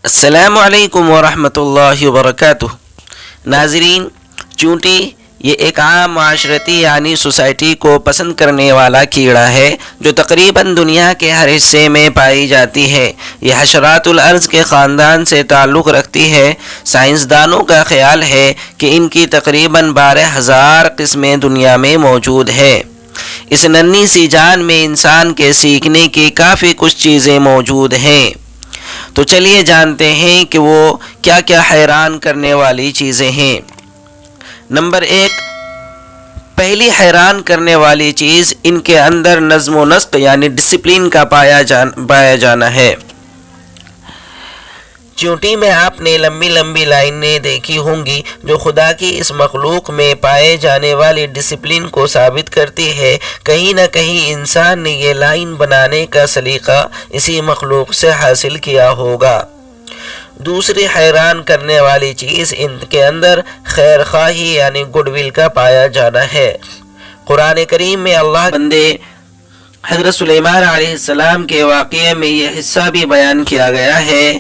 السلام علیکم ورحمۃ اللہ وبرکاتہ۔ ناظرین، چونٹی یہ ایک عام معاشرتی یعنی سوسائٹی کو پسند کرنے والا کیڑا ہے جو تقریباً دنیا کے ہر حصے میں پائی جاتی ہے۔ یہ حشرات الارض کے خاندان سے تعلق رکھتی ہے۔ سائنسدانوں کا خیال ہے کہ ان کی تقریباً 12,000 قسمیں دنیا میں موجود ہے۔ اس ننھی سی جان میں انسان کے سیکھنے کی کافی کچھ چیزیں موجود ہیں۔ تو چلیے جانتے ہیں کہ وہ کیا کیا حیران کرنے والی چیزیں ہیں۔ نمبر 1، پہلی حیران کرنے والی چیز ان کے اندر نظم و نسق یعنی ڈسپلن کا پایا جانا ہے۔ چونٹی میں آپ نے لمبی لمبی لائنیں دیکھی ہوں گی جو خدا کی اس مخلوق میں پائے جانے والی ڈسپلن کو ثابت کرتی ہے۔ کہیں نہ کہیں انسان نے یہ لائن بنانے کا سلیقہ اسی مخلوق سے حاصل کیا ہوگا۔ دوسری حیران کرنے والی چیز ان کے اندر خیر خواہی یعنی گڈ ول کا پایا جانا ہے۔ قرآن کریم میں اللہ بندے حضرت سلیمان علیہ السلام کے واقعے میں یہ حصہ بھی بیان کیا گیا ہے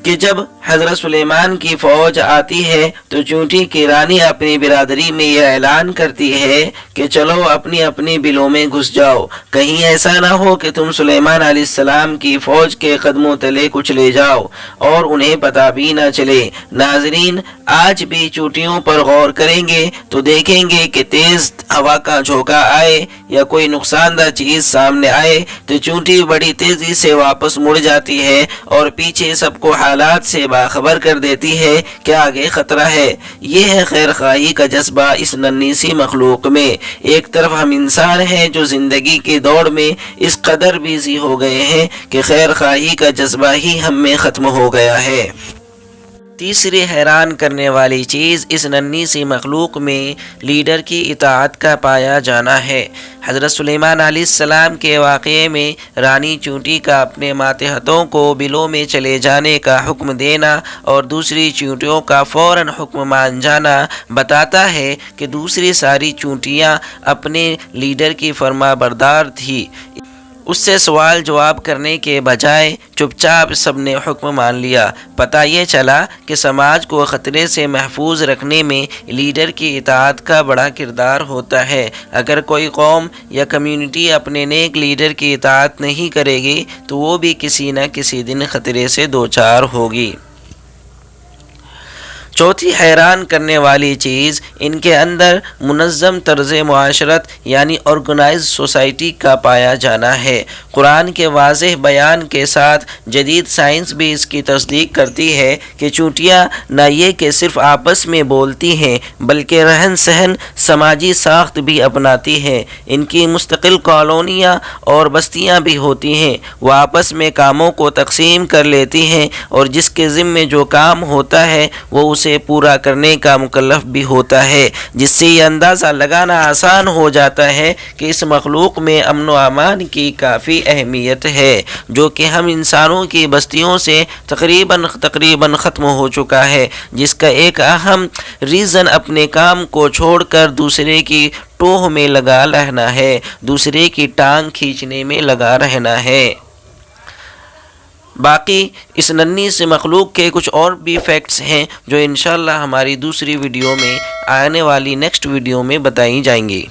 کہ جب حضرت سلیمان کی فوج آتی ہے تو چونٹی کی رانی اپنی برادری میں یہ اعلان کرتی ہے کہ چلو اپنی اپنی بلوں میں گھس جاؤ، کہیں ایسا نہ ہو کہ تم سلیمان علیہ السلام کی فوج کے قدموں تلے کچھ لے جاؤ اور انہیں پتہ بھی نہ چلے۔ ناظرین، آج بھی چونٹیوں پر غور کریں گے تو دیکھیں گے کہ تیز ہوا کا جھونکا آئے یا کوئی نقصان دہ چیز سامنے آئے تو چونٹی بڑی تیزی سے واپس مڑ جاتی ہے اور پیچھے سب کو حالات سے باخبر کر دیتی ہے کہ آگے خطرہ ہے۔ یہ ہے خیر خواہی کا جذبہ اس ننھی سی مخلوق میں۔ ایک طرف ہم انسان ہیں جو زندگی کی دوڑ میں اس قدر بیزی ہو گئے ہیں کہ خیر خواہی کا جذبہ ہی ہم میں ختم ہو گیا ہے۔ تیسری حیران کرنے والی چیز اس ننھی سی مخلوق میں لیڈر کی اطاعت کا پایا جانا ہے۔ حضرت سلیمان علیہ السلام کے واقعے میں رانی چونٹی کا اپنے ماتحتوں کو بلوں میں چلے جانے کا حکم دینا اور دوسری چونٹیوں کا فوراً حکم مان جانا بتاتا ہے کہ دوسری ساری چونٹیاں اپنے لیڈر کی فرما بردار تھی۔ اس سے سوال جواب کرنے کے بجائے چپ چاپ سب نے حکم مان لیا۔ پتہ یہ چلا کہ سماج کو خطرے سے محفوظ رکھنے میں لیڈر کی اطاعت کا بڑا کردار ہوتا ہے۔ اگر کوئی قوم یا کمیونٹی اپنے نیک لیڈر کی اطاعت نہیں کرے گی تو وہ بھی کسی نہ کسی دن خطرے سے دوچار ہوگی۔ چوتھی حیران کرنے والی چیز ان کے اندر منظم طرز معاشرت یعنی آرگنائز سوسائٹی کا پایا جانا ہے۔ قرآن کے واضح بیان کے ساتھ جدید سائنس بھی اس کی تصدیق کرتی ہے کہ چونٹیاں نہ یہ کہ صرف آپس میں بولتی ہیں بلکہ رہن سہن سماجی ساخت بھی اپناتی ہیں۔ ان کی مستقل کالونیاں اور بستیاں بھی ہوتی ہیں۔ وہ آپس میں کاموں کو تقسیم کر لیتی ہیں اور جس کے ذمے جو کام ہوتا ہے وہ اسے پورا کرنے کا مکلف بھی ہوتا ہے، جس سے یہ اندازہ لگانا آسان ہو جاتا ہے کہ اس مخلوق میں امن و امان کی کافی اہمیت ہے جو کہ ہم انسانوں کی بستیوں سے تقریباً ختم ہو چکا ہے، جس کا ایک اہم ریزن اپنے کام کو چھوڑ کر دوسرے کی ٹوہ میں لگا رہنا ہے، دوسرے کی ٹانگ کھینچنے میں لگا رہنا ہے۔ باقی اس ننھی سے مخلوق کے کچھ اور بھی فیکٹس ہیں جو انشاءاللہ ہماری دوسری ویڈیو میں آنے والی نیکسٹ ویڈیو میں بتائی جائیں گی۔